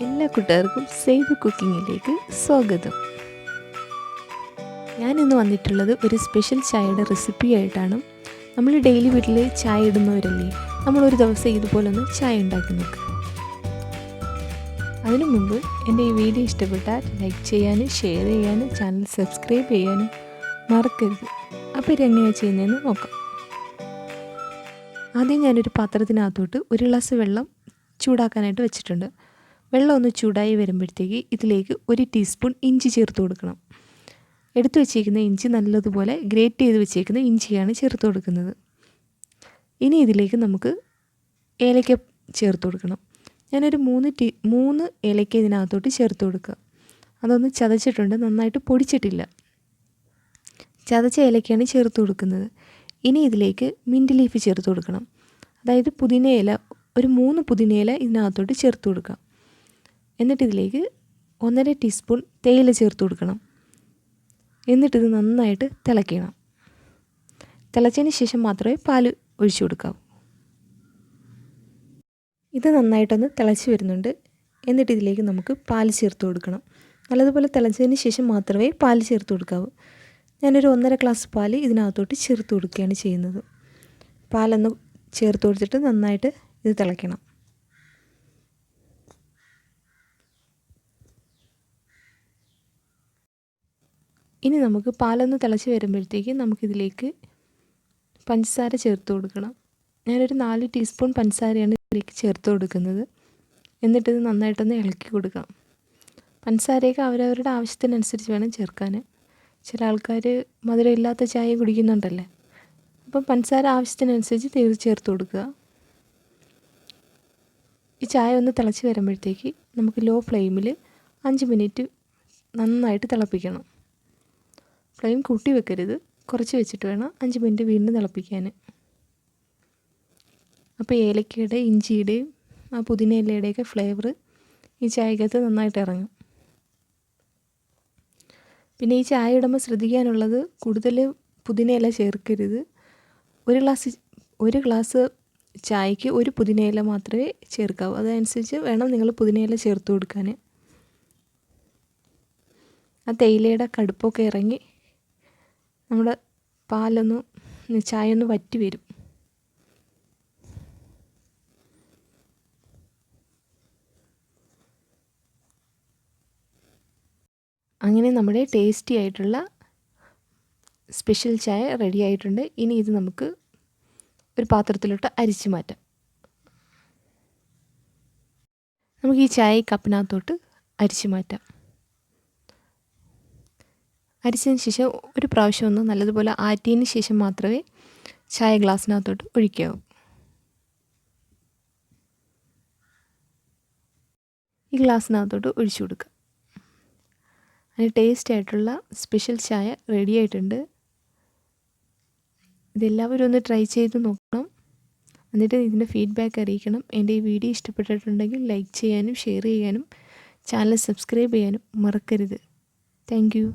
എല്ലാ കൂട്ടുകാർക്കും സേവ് കുക്കിങ്ങിലേക്ക് സ്വാഗതം. ഞാനിന്ന് വന്നിട്ടുള്ളത് ഒരു സ്പെഷ്യൽ ചായയുടെ റെസിപ്പി ആയിട്ടാണ്. നമ്മൾ ഡെയിലി വീട്ടിൽ ചായ ഇടുന്നവരല്ലേ, നമ്മളൊരു ദിവസം ഇതുപോലൊന്ന് ചായ ഉണ്ടാക്കി നോക്കുക. അതിനു മുമ്പ് എൻ്റെ ഈ വീഡിയോ ഇഷ്ടപ്പെട്ടാൽ ലൈക്ക് ചെയ്യാനും ഷെയർ ചെയ്യാനും ചാനൽ സബ്സ്ക്രൈബ് ചെയ്യാനും മറക്കരുത്. അപ്പോൾ ഇതെങ്ങനെയാണ് ചെയ്യുന്നതെന്ന് നോക്കാം. ആദ്യം ഞാനൊരു പാത്രത്തിനകത്തോട്ട് ഒരു ഗ്ലാസ് വെള്ളം ചൂടാക്കാനായിട്ട് വെച്ചിട്ടുണ്ട്. വെള്ളം ഒന്ന് ചൂടായി വരുമ്പോഴത്തേക്ക് ഇതിലേക്ക് 1 ടീസ്പൂൺ ഇഞ്ചി ചേർത്ത് കൊടുക്കണം. എടുത്തു വെച്ചേക്കുന്ന ഇഞ്ചി നല്ലതുപോലെ ഗ്രേറ്റ് ചെയ്ത് വെച്ചേക്കുന്ന ഇഞ്ചിയാണ് ചേർത്ത് കൊടുക്കുന്നത്. ഇനി ഇതിലേക്ക് നമുക്ക് ഏലക്ക ചേർത്ത് കൊടുക്കണം. ഞാനൊരു 3 ഏലക്ക ഇതിനകത്തോട്ട് ചേർത്ത് കൊടുക്കുക. അതൊന്ന് ചതച്ചിട്ടുണ്ട്, നന്നായിട്ട് പൊടിച്ചിട്ടില്ല. ചതച്ച ഏലക്കയാണ് ചേർത്ത് കൊടുക്കുന്നത്. ഇനി ഇതിലേക്ക് മിൻറ്റ് ലീഫ് ചേർത്ത് കൊടുക്കണം. അതായത് പുതിനയില, ഒരു 3 പുതിനയില ഇതിനകത്തോട്ട് ചേർത്ത് കൊടുക്കാം. എന്നിട്ട് ഇതിലേക്ക് 1.5 ടീസ്പൂൺ തേയില ചേർത്ത് കൊടുക്കണം. എന്നിട്ടിത് നന്നായിട്ട് തിളയ്ക്കണം. തിളച്ചതിന് ശേഷം മാത്രമേ പാൽ ഒഴിച്ചു കൊടുക്കാവൂ. ഇത് നന്നായിട്ടൊന്ന് തിളച്ച് വരുന്നുണ്ട്. എന്നിട്ട് ഇതിലേക്ക് നമുക്ക് പാൽ ചേർത്ത് കൊടുക്കണം. നല്ലതുപോലെ തിളച്ചതിന് ശേഷം മാത്രമേ പാൽ ചേർത്ത് കൊടുക്കാവൂ. ഞാനൊരു 1.5 ഗ്ലാസ് പാൽ ഇതിനകത്തോട്ട് ചേർത്ത് കൊടുക്കുകയാണ് ചെയ്യുന്നത്. പാലൊന്ന് ചേർത്ത് കൊടുത്തിട്ട് നന്നായിട്ട് ഇത് തിളയ്ക്കണം. ഇനി നമുക്ക് പാലൊന്ന് തിളച്ച് വരുമ്പോഴത്തേക്ക് നമുക്കിതിലേക്ക് പഞ്ചസാര ചേർത്ത് കൊടുക്കണം. ഞാനൊരു 4 ടീസ്പൂൺ പഞ്ചസാരയാണ് ഇതിലേക്ക് ചേർത്ത് കൊടുക്കുന്നത്. എന്നിട്ടിത് നന്നായിട്ടൊന്ന് ഇളക്കി കൊടുക്കാം. പഞ്ചസാരയൊക്കെ അവരവരുടെ ആവശ്യത്തിനനുസരിച്ച് വേണം ചേർക്കാൻ. ചില ആൾക്കാർ മധുരമില്ലാത്ത ചായ കുടിക്കുന്നുണ്ടല്ലേ, അപ്പം പഞ്ചസാര ആവശ്യത്തിനനുസരിച്ച് ചേർത്ത് കൊടുക്കുക. ഈ ചായ ഒന്ന് തിളച്ച് വരുമ്പോഴത്തേക്ക് നമുക്ക് ലോ ഫ്ലെയിമിൽ 5 മിനിറ്റ് നന്നായിട്ട് തിളപ്പിക്കണം. ഫ്ലെയിം കൂട്ടി വെക്കരുത്, കുറച്ച് വെച്ചിട്ട് വേണം 5 മിനിറ്റ് വീണ്ടും തിളപ്പിക്കാൻ. അപ്പോൾ ഏലക്കയുടെ, ഇഞ്ചിയുടെയും ആ പുതിന ഇലയുടെയൊക്കെ ഫ്ലേവർ ഈ ചായക്കകത്ത് നന്നായിട്ട് ഇറങ്ങും. പിന്നെ ഈ ചായ ഇടുമ്പോൾ ശ്രദ്ധിക്കാനുള്ളത്, കൂടുതൽ പുതിന ഇല ചേർക്കരുത്. ഒരു ഗ്ലാസ് ചായക്ക് 1 പുതിന ഇല മാത്രമേ ചേർക്കാവൂ. അതനുസരിച്ച് വേണം നിങ്ങൾ പുതിന ഇല ചേർത്ത് കൊടുക്കാൻ. ആ തേയിലയുടെ കടുപ്പൊക്കെ ഇറങ്ങി നമ്മുടെ ചായ ഒന്ന് വറ്റി വരും. അങ്ങനെ നമ്മുടെ ടേസ്റ്റി ആയിട്ടുള്ള സ്പെഷ്യൽ ചായ റെഡി ആയിട്ടുണ്ട്. ഇനി ഇത് നമുക്ക് ഒരു പാത്രത്തിലോട്ട് അരിച്ചു മാറ്റാം. നമുക്ക് ഈ ചായ കപ്പിനകത്തോട്ട് അരിച്ചു മാറ്റാം. അരിച്ചതിന് ശേഷം ഒരു പ്രാവശ്യം ഒന്ന് നല്ലതുപോലെ ആറ്റിയതിന് ശേഷം മാത്രമേ ചായ ഗ്ലാസ്സിനകത്തോട്ട് ഒഴിക്കാവൂ. ഈ ഗ്ലാസ്സിനകത്തോട്ട് ഒഴിച്ചു കൊടുക്കുക. അതിന് ടേസ്റ്റ് ആയിട്ടുള്ള സ്പെഷ്യൽ ചായ റെഡി ആയിട്ടുണ്ട്. ഇതെല്ലാവരും ഒന്ന് ട്രൈ ചെയ്ത് നോക്കണം. എന്നിട്ട് ഇതിൻ്റെ ഫീഡ്ബാക്ക് അറിയിക്കണം. എൻ്റെ ഈ വീഡിയോ ഇഷ്ടപ്പെട്ടിട്ടുണ്ടെങ്കിൽ ലൈക്ക് ചെയ്യാനും ഷെയർ ചെയ്യാനും ചാനൽ സബ്സ്ക്രൈബ് ചെയ്യാനും മറക്കരുത്. Thank you.